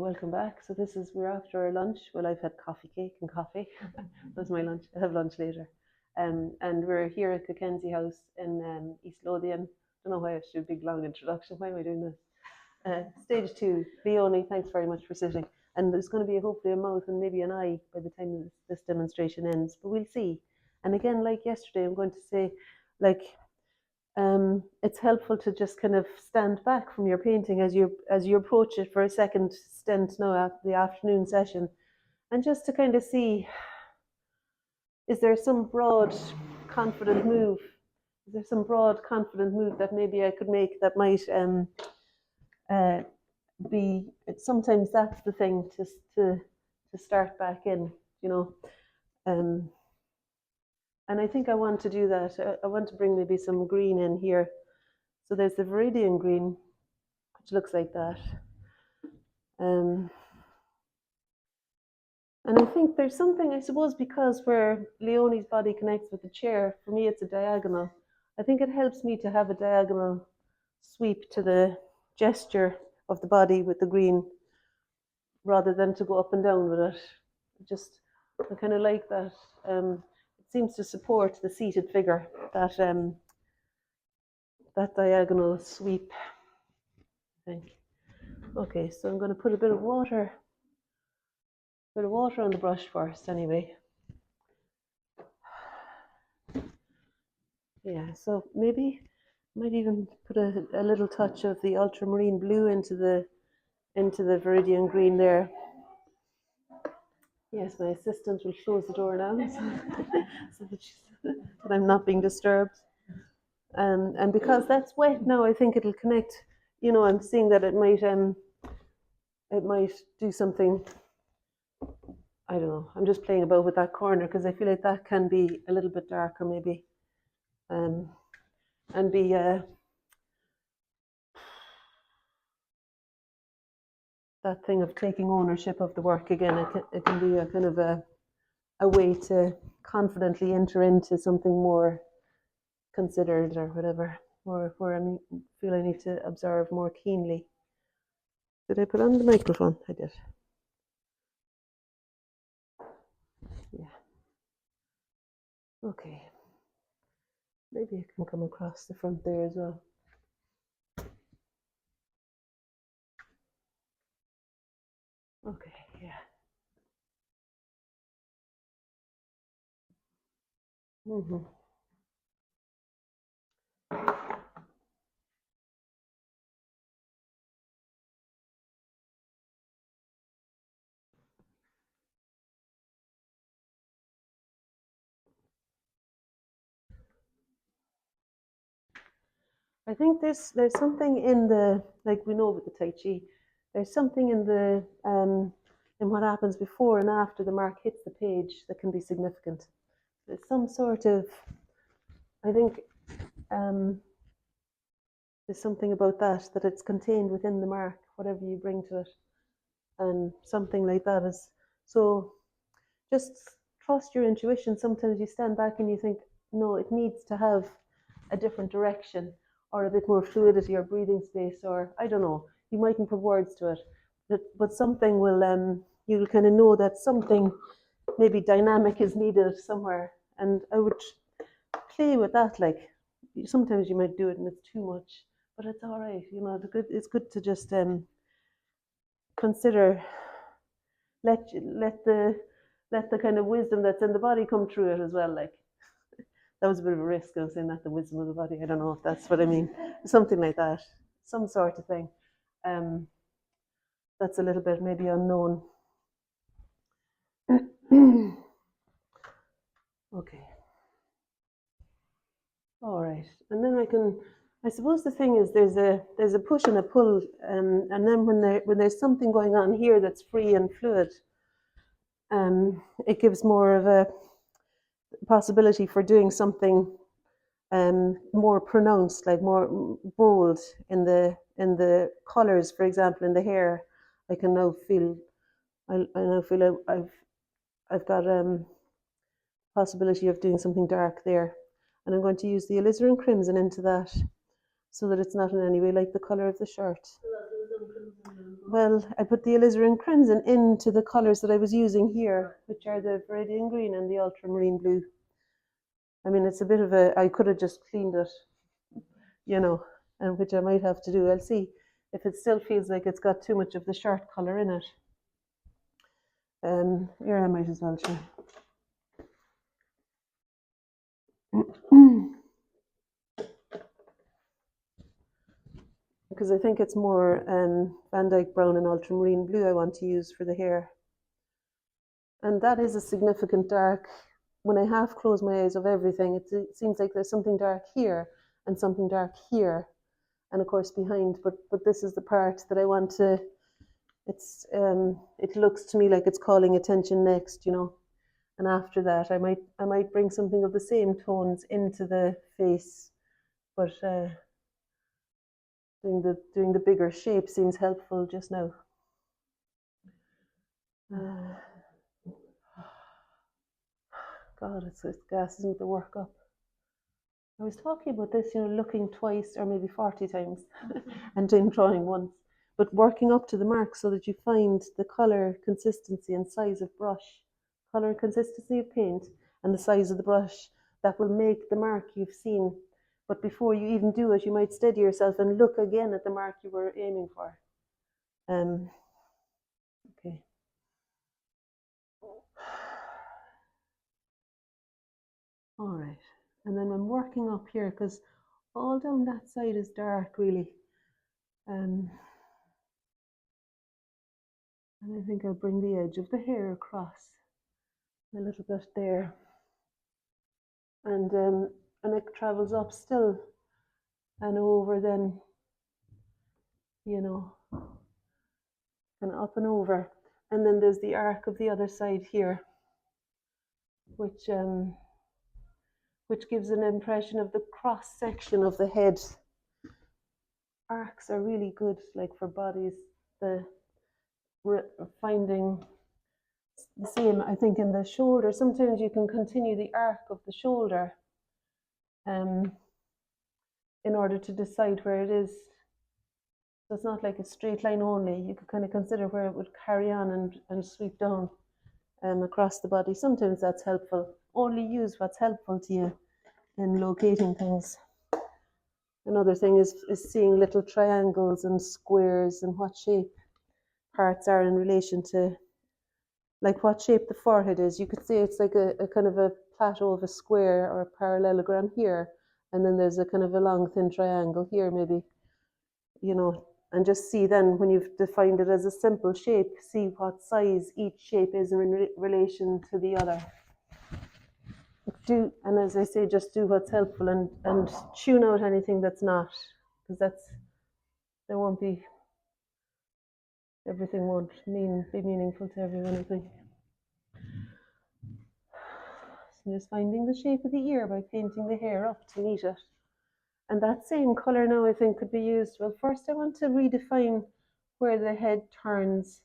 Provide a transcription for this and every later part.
Welcome back. So we're after our lunch. Well, I've had coffee cake and coffee. That's my lunch. I have lunch later. And we're here at Cockenzie House in East Lothian. Don't know why I have to do a big long introduction. Why am I doing this? Stage two. Leonie, thanks very much for sitting. And there's going to be hopefully a mouth and maybe an eye by the time this demonstration ends. But we'll see. And again, like yesterday, I'm going to say, like, it's helpful to just kind of stand back from your painting as you approach it for a second stint now at the afternoon session, and just to kind of see, is there some broad confident move? Is there some broad confident move that maybe I could make that might uh, be? Sometimes that's the thing to start back in, you know. Um, and I think I want to do that. I want to bring maybe some green in here. So there's the Viridian green, which looks like that. And I think there's something, I suppose, because where Leonie's body connects with the chair, for me it's a diagonal. I think it helps me to have a diagonal sweep to the gesture of the body with the green rather than to go up and down with it. I kind of like that. It seems to support the seated figure, that diagonal sweep, I think. Okay, so I'm going to put a bit of water on the brush first anyway. Yeah, so maybe might even put a little touch of the ultramarine blue into the Viridian green there. Yes, my assistant will close the door now so that I'm not being disturbed. And because that's wet now, I think it'll connect. You know, I'm seeing that it might do something. I don't know. I'm just playing about with that corner because I feel like that can be a little bit darker maybe, and be that thing of taking ownership of the work again. It can be a kind of a way to confidently enter into something more considered or whatever, or where I feel I need to observe more keenly. Did I put on the microphone? I did. Yeah. Okay. Maybe I can come across the front there as well. Okay, yeah. Mm-hmm. I think there's something in the, like we know with the Tai Chi, there's something in the in what happens before and after the mark hits the page that can be significant. There's some sort of, I think there's something about that it's contained within the mark, whatever you bring to it, and something like that is so. Just trust your intuition. Sometimes you stand back and you think, no, it needs to have a different direction or a bit more fluidity or breathing space, or I don't know. You mightn't put words to it, but something will. You'll kind of know that something maybe dynamic is needed somewhere, and I would play with that. Like sometimes you might do it and it's too much, but it's all right. You know, it's good to just consider. Let the kind of wisdom that's in the body come through it as well. Like that was a bit of a risk. I was saying that the wisdom of the body. I don't know if that's what I mean. Something like that, some sort of thing. That's a little bit maybe unknown. Okay. All right, and then I suppose the thing is there's a push and a pull, and then when there's something going on here that's free and fluid, it gives more of a possibility for doing something more pronounced, like more bold in the colors. For example, in the hair, I can now feel. I now feel I've got possibility of doing something dark there, and I'm going to use the alizarin crimson into that, so that it's not in any way like the color of the shirt. well, I put the alizarin crimson into the colours that I was using here, which are the viridian green and the ultramarine blue. I mean, it's a bit of a, I could have just cleaned it, you know, and which I might have to do. I'll see if it still feels like it's got too much of the sharp colour in it. Here I might as well try. Because I think it's more Van Dyke brown and ultramarine blue I want to use for the hair. And that is a significant dark. When I half close my eyes of everything, it seems like there's something dark here and something dark here, and of course behind. But this is the part that I want to. It looks to me like it's calling attention next, you know. And after that, I might bring something of the same tones into the face, but doing the bigger shape seems helpful just now. God, it's gas isn't the work up. I was talking about this, you know, looking twice or maybe 40 times and then drawing once, but working up to the mark so that you find the color consistency and size of brush, color consistency of paint, and the size of the brush that will make the mark you've seen. But before you even do it, you might steady yourself and look again at the mark you were aiming for. Okay. All right. And then I'm working up here because all down that side is dark, really. And I think I'll bring the edge of the hair across a little bit there. And it travels up still and over then, you know, and up and over. And then there's the arc of the other side here, which gives an impression of the cross section of the head. Arcs are really good, like for bodies. The finding the same, I think, in the shoulder. Sometimes you can continue the arc of the shoulder in order to decide where it is. So it's not like a straight line only. You could kind of consider where it would carry on and sweep down across the body. Sometimes that's helpful. Only use what's helpful to you in locating things. Another thing is seeing little triangles and squares and what shape parts are in relation to, like what shape the forehead is. You could say it's like a kind of a plateau of a square or a parallelogram here, and then there's a kind of a long thin triangle here maybe, you know, and just see then when you've defined it as a simple shape, see what size each shape is in relation to the other. And as I say, just do what's helpful and tune out anything that's not, because there won't be, everything won't be meaningful to everyone, I think. So just finding the shape of the ear by painting the hair up to meet it. And that same colour now I think could be used. Well, first I want to redefine where the head turns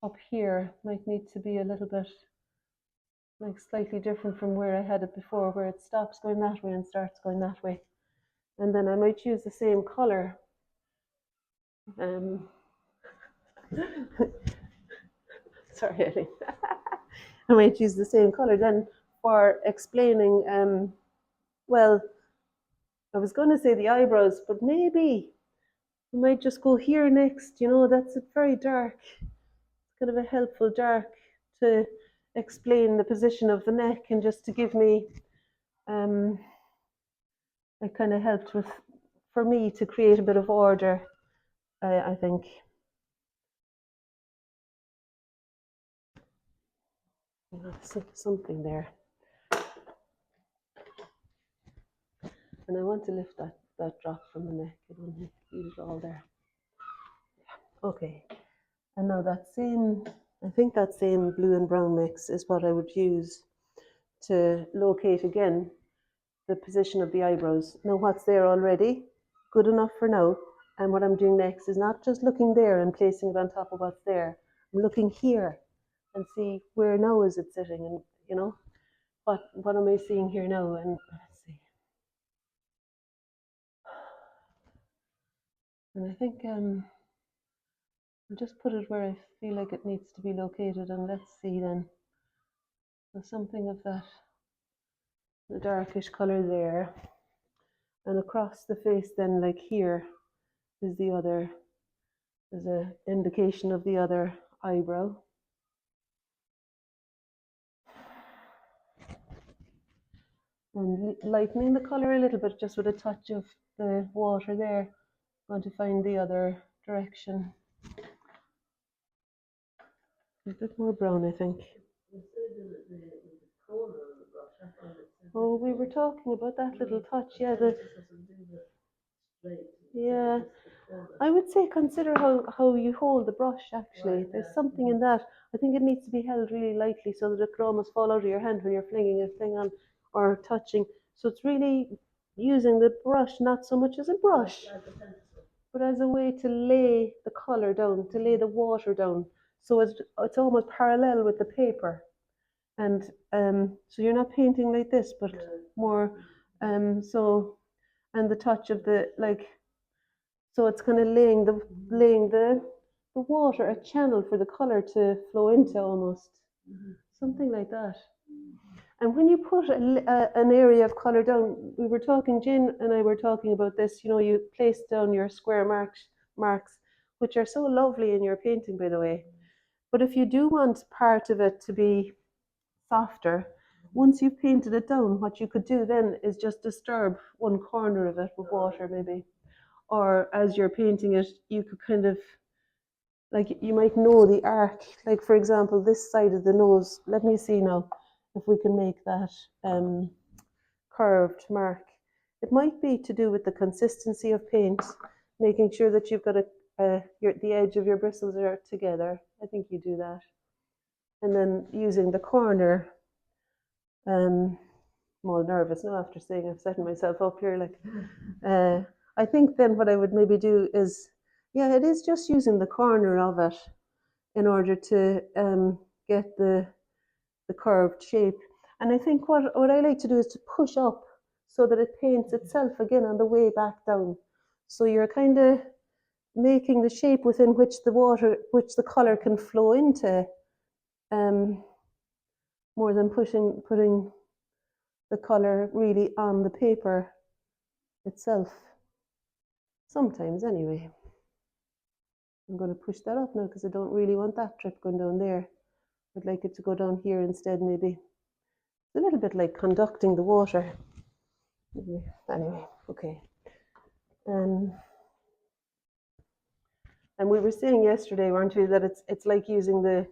up here. Might need to be a little bit like slightly different from where I had it before, where it stops going that way and starts going that way. And then I might use the same colour. Sorry, Ellie. I might use the same colour then for explaining, well, I was going to say the eyebrows, but maybe we might just go here next. You know, that's a very dark, kind of a helpful dark to explain the position of the neck and just to give me, it kind of helped with, for me to create a bit of order, I think. Something there. And I want to lift that drop from the neck. I don't need it all there. Okay. And now that same, I think that same blue and brown mix is what I would use to locate again the position of the eyebrows. Now what's there already, good enough for now. And what I'm doing next is not just looking there and placing it on top of what's there. I'm looking here and see where now is it sitting, and you know, what am I seeing here now? And let's see. And I think I'll just put it where I feel like it needs to be located, and let's see then. So something of that, the darkish colour there. And across the face then, like here, is the other, is an indication of the other eyebrow. And lightening the colour a little bit, just with a touch of the water there. I'm going to find the other direction. A bit more brown, I think. Oh, we were talking about that little touch, yeah. Yeah, I would say consider how you hold the brush, actually. There's something in that. I think it needs to be held really lightly so that it could almost fall out of your hand when you're flinging a thing on or touching. So it's really using the brush not so much as a brush, but as a way to lay the colour down, to lay the water down. So it's almost parallel with the paper. And so you're not painting like this, but more so, and the touch of the, like, so it's kind of laying the water, a channel for the color to flow into, almost something like that. And when you put an area of color down, we were talking, Jane and I were talking about this, you know, you place down your square marks, which are so lovely in your painting, by the way. But if you do want part of it to be softer, once you've painted it down, what you could do then is just disturb one corner of it with water, maybe. Or as you're painting it, you could kind of, like, you might know the arc. Like, for example, this side of the nose, let me see now if we can make that curved mark. It might be to do with the consistency of paint, making sure that you've got the edge of your bristles are together. I think you do that. And then using the corner, I'm all nervous now after saying I've setting myself up here. Like, I think then what I would maybe do is, yeah, it is just using the corner of it in order to get the curved shape. And I think what I like to do is to push up so that it paints itself again on the way back down. So you're kind of making the shape within which the color can flow into, more than putting the color really on the paper itself. Sometimes, anyway. I'm going to push that up now because I don't really want that drip going down there. I'd like it to go down here instead, maybe. It's a little bit like conducting the water. Anyway, okay. And we were saying yesterday, weren't we, that it's like using the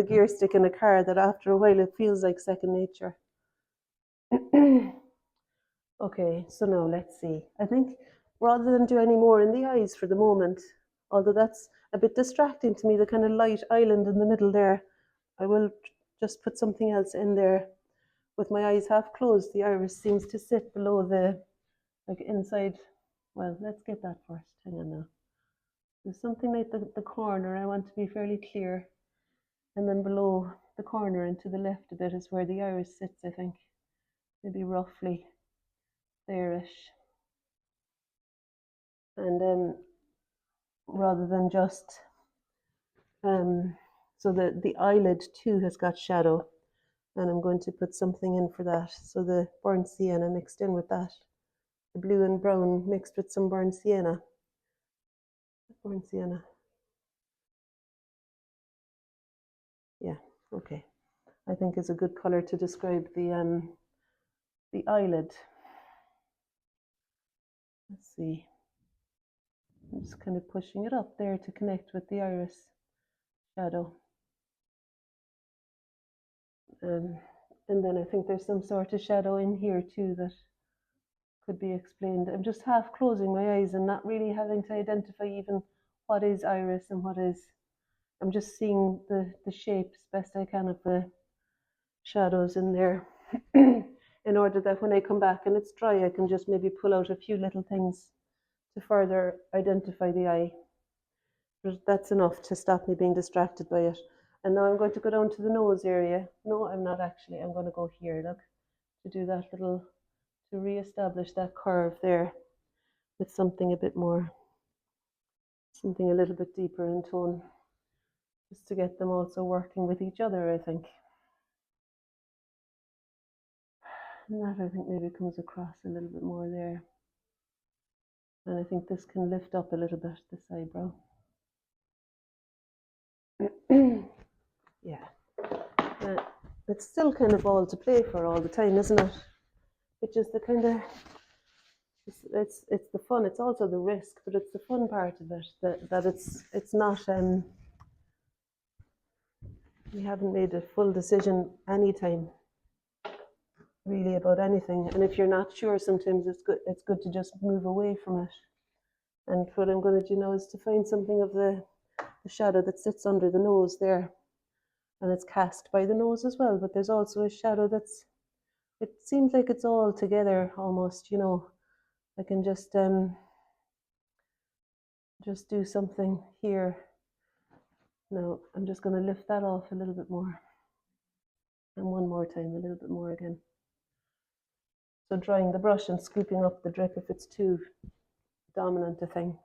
gear stick in a car, that after a while it feels like second nature. Okay, so now let's see. I think rather than do any more in the eyes for the moment, although that's a bit distracting to me, the kind of light island in the middle there, I will just put something else in there. With my eyes half closed, the iris seems to sit below the, like, inside. Well, let's get that first. Hang on now. There's something like the corner. I want to be fairly clear. And then below the corner and to the left a bit is where the iris sits, I think. Maybe roughly there-ish. And rather than just, so the eyelid too has got shadow. And I'm going to put something in for that. So the burnt sienna mixed in with that. The blue and brown mixed with some burnt sienna. Burnt sienna. Yeah, okay. I think is a good color to describe the eyelid. Let's see. I'm just kind of pushing it up there to connect with the iris shadow. And then I think there's some sort of shadow in here too that could be explained. I'm just half closing my eyes and not really having to identify even what is iris and what is. I'm just seeing the shapes best I can of the shadows in there in order that when I come back and it's dry, I can just maybe pull out a few little things to further identify the eye. But that's enough to stop me being distracted by it. And now I'm going to go down to the nose area. No, I'm not actually. I'm going to go here, look, to do that little, to re-establish that curve there with something a bit more something a little bit deeper in tone, just to get them also working with each other, I think. And that, I think, maybe comes across a little bit more there. And I think this can lift up a little bit, this eyebrow. Yeah. It's still kind of all to play for all the time, isn't it? Which is the kind of, it's the fun. It's also the risk, but it's the fun part of it, that it's not, we haven't made a full decision anytime really about anything. And if you're not sure, sometimes it's good to just move away from it. And what I'm going to do now is to find something of the shadow that sits under the nose there. And it's cast by the nose as well, but there's also a shadow it seems like it's all together almost, you know. I can just do something here. Now I'm just going to lift that off a little bit more. And one more time, a little bit more again. So drying the brush and scooping up the drip if it's too dominant a thing.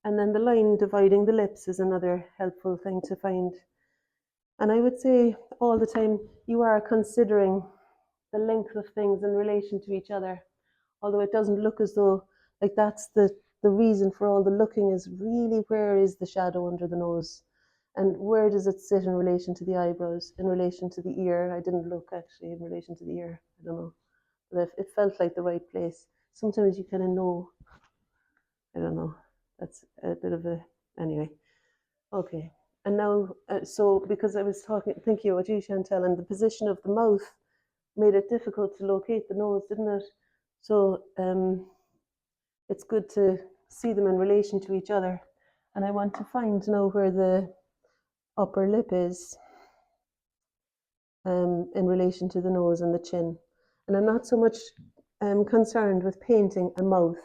And then the line dividing the lips is another helpful thing to find. And I would say all the time you are considering the length of things in relation to each other. Although it doesn't look as though, like that's the reason for all the looking is really where is the shadow under the nose? And where does it sit in relation to the eyebrows, in relation to the ear? I didn't look actually in relation to the ear. I don't know. But it felt like the right place. Sometimes you kind of know. I don't know. That's a bit of a, anyway. Okay. And now, so because I was thinking about you, Chantal, and the position of the mouth made it difficult to locate the nose, didn't it? So it's good to see them in relation to each other. And I want to find now where the upper lip is in relation to the nose and the chin. And I'm not so much concerned with painting a mouth.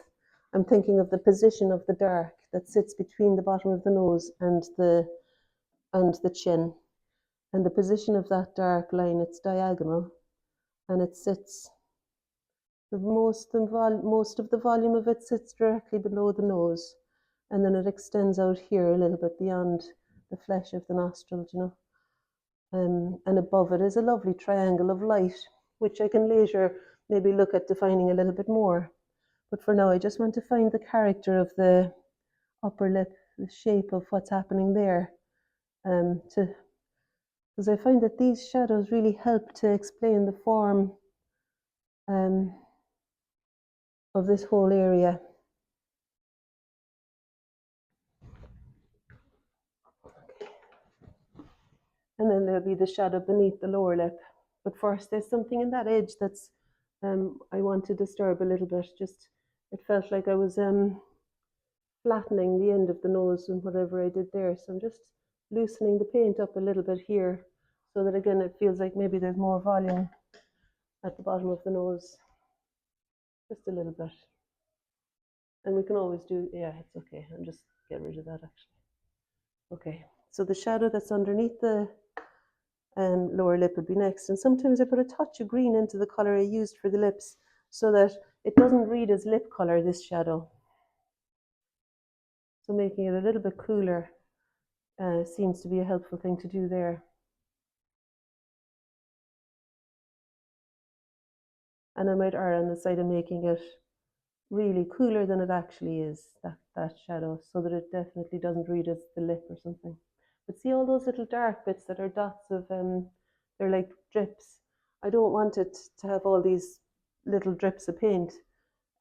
I'm thinking of the position of the dark that sits between the bottom of the nose and the chin. And the position of that dark line, it's diagonal, and it sits, most of the volume of it sits directly below the nose, and then it extends out here a little bit beyond the flesh of the nostril, you know. And above it is a lovely triangle of light, which I can later maybe look at defining a little bit more. But for now, I just want to find the character of the upper lip, the shape of what's happening there, because I find that these shadows really help to explain the form of this whole area. Okay. And then there'll be the shadow beneath the lower lip. But first, there's something in that edge that's I want to disturb a little bit. Just, it felt like I was flattening the end of the nose and whatever I did there. So I'm just loosening the paint up a little bit here, so that again it feels like maybe there's more volume at the bottom of the nose. Just a little bit. And we can always do, yeah, it's okay. I'll just get rid of that actually. Okay, so the shadow that's underneath the lower lip would be next. And sometimes I put a touch of green into the color I used for the lips so that it doesn't read as lip color, this shadow. So making it a little bit cooler seems to be a helpful thing to do there. And I might err on the side of making it really cooler than it actually is, that shadow, so that it definitely doesn't read as the lip or something. But see all those little dark bits that are dots of, they're like drips. I don't want it to have all these little drips of paint.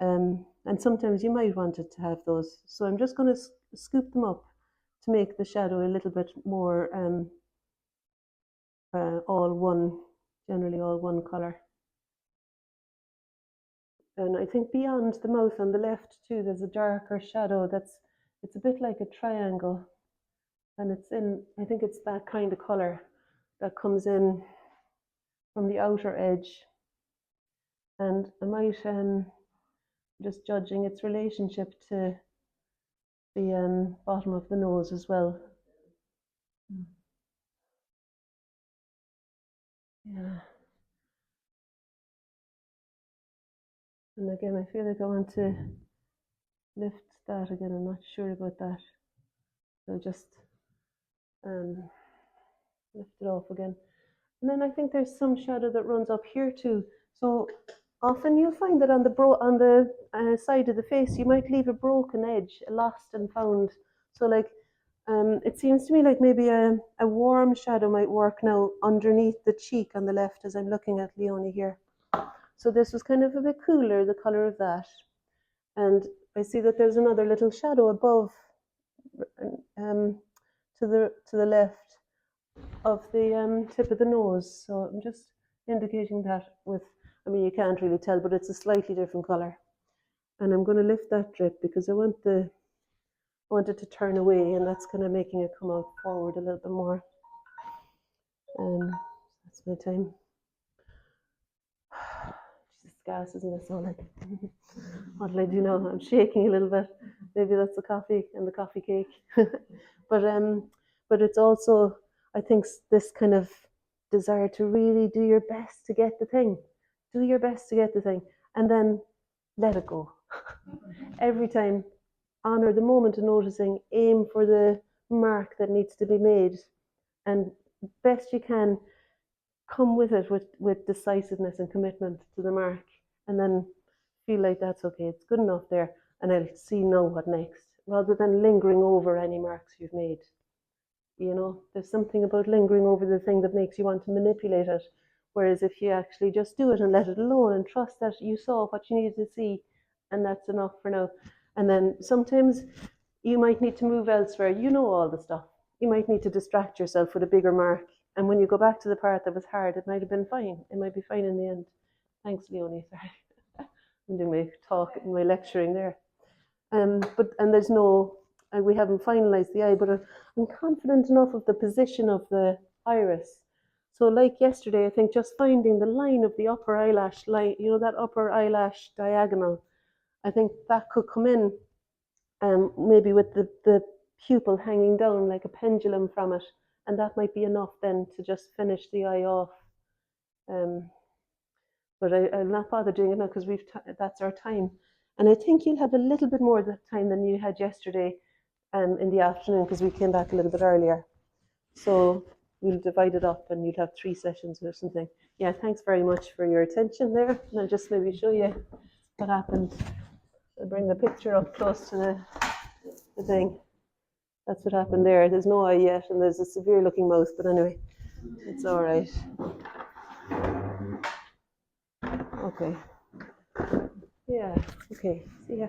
And sometimes you might want it to have those. So I'm just going to scoop them up to make the shadow a little bit more generally all one color. And I think beyond the mouth on the left too, there's a darker shadow it's a bit like a triangle. And I think it's that kind of color that comes in from the outer edge. And I might, just judging its relationship to the bottom of the nose as well. Yeah. And again, I feel like I want to lift that again. I'm not sure about that. I'll just lift it off again. And then I think there's some shadow that runs up here too. So often you'll find that on the side of the face, you might leave a broken edge, a lost and found. So like, it seems to me like maybe a warm shadow might work now underneath the cheek on the left as I'm looking at Leonie here. So this was kind of a bit cooler, the color of that. And I see that there's another little shadow above, to the left of the tip of the nose. So I'm just indicating that with, I mean, you can't really tell, but it's a slightly different color. And I'm going to lift that drip because I want it to turn away, and that's kind of making it come out forward a little bit more. That's my time. Jesus, gas, isn't it? So like, what'll I do now? I'm shaking a little bit. Maybe that's the coffee and the coffee cake. But it's also, I think, this kind of desire to really do your best to get the thing. Do your best to get the thing, and then let it go. Every time, honor the moment of noticing, aim for the mark that needs to be made, and best you can, come with it with decisiveness and commitment to the mark, and then feel like that's okay, it's good enough there, and I'll see now what next, rather than lingering over any marks you've made. You know, there's something about lingering over the thing that makes you want to manipulate it, whereas if you actually just do it and let it alone and trust that you saw what you needed to see, and that's enough for now. And then sometimes you might need to move elsewhere. You know all the stuff. You might need to distract yourself with a bigger mark. And when you go back to the part that was hard, it might have been fine. It might be fine in the end. Thanks, Leonie. Sorry. I'm doing my talk, my lecturing there. But there's no, we haven't finalized the eye, but I'm confident enough of the position of the iris. So like yesterday, I think just finding the line of the upper eyelash line, you know, that upper eyelash diagonal, I think that could come in, maybe with the pupil hanging down like a pendulum from it, and that might be enough then to just finish the eye off. But I'll not bother doing it now because that's our time. And I think you'll have a little bit more of that time than you had yesterday in the afternoon, because we came back a little bit earlier. So we'll divide it up and you'll have 3 sessions or something. Yeah, thanks very much for your attention there. And I'll just maybe show you what happened. I'll bring the picture up close to the thing. That's what happened there. There's no eye yet, and there's a severe looking mouth, but anyway, it's all right. Okay. Yeah, okay. See ya.